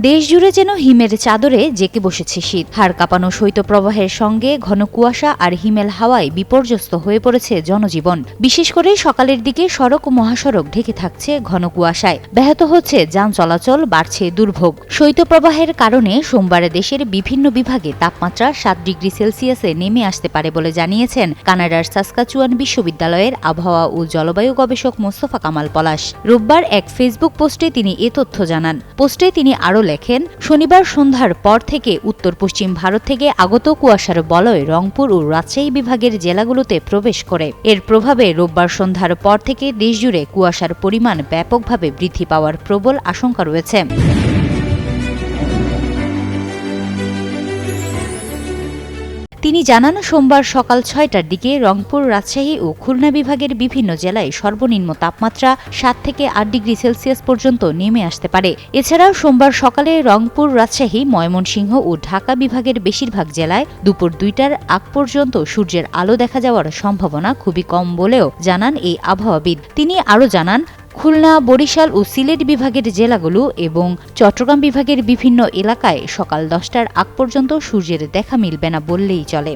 দেশজুড়ে যেন হিমের চাদরে জেঁকে বসেছে শীত। হাড় কাঁপানো শৈত্যপ্রবাহের সঙ্গে ঘন কুয়াশা আর হিমেল হাওয়ায় বিপর্যস্ত হয়ে পড়েছে জনজীবন। বিশেষ করে সকালের দিকে সড়ক ও মহাসড়ক ঢেকে থাকছে ঘন কুয়াশায়। ব্যাহত হচ্ছে যান চলাচল, বাড়ছে দুর্ভোগ। শৈত্যপ্রবাহের কারণে সোমবার দেশের বিভিন্ন বিভাগে তাপমাত্রা 7 ডিগ্রি সেলসিয়াসে নেমে আসতে পারে বলে জানিয়েছেন কানাডার সাসকাচুয়ান বিশ্ববিদ্যালয়ের আবহাওয়া ও জলবায়ু গবেষক মোস্তফা কামাল পলাশ। রোববার এক ফেসবুক পোস্টে তিনি এ তথ্য জানান। পোস্টে তিনি আরও লেখেন, শনিবার সন্ধ্যার পর থেকে উত্তর পশ্চিম ভারত থেকে আগত কুয়াশার বলয় রংপুর ও রাজশাহী বিভাগের জেলাগুলোতে প্রবেশ করে। এর প্রভাবে রোববার সন্ধ্যার পর থেকে দেশজুড়ে কুয়াশার পরিমাণ ব্যাপকভাবে বৃদ্ধি পাওয়ার প্রবল আশঙ্কা রয়েছে। তিনি জানান, সোমবার সকাল 6টার দিকে রংপুর, রাজশাহী ও খুলনা বিভাগের বিভিন্ন জেলায় সর্বনিম্ন তাপমাত্রা 7 থেকে 8 ডিগ্রি সেলসিয়াস পর্যন্ত নেমে আসতে পারে। এছাড়াও সোমবার সকালে রংপুর, রাজশাহী, ময়মনসিংহ ও ঢাকা বিভাগের বেশিরভাগ জেলায় দুপুর 2টার আগ পর্যন্ত সূর্যের আলো দেখা যাওয়ার সম্ভাবনা খুবই কম বলেও জানান এই আবহাওয়াবিদ। তিনি আরও জানান, খুলনা, বরিশাল ও সিলেট বিভাগের জেলাগুলো এবং চট্টগ্রাম বিভাগের বিভিন্ন এলাকায় সকাল 10টার আগ পর্যন্ত সূর্যের দেখা মিলবে না বললেই চলে।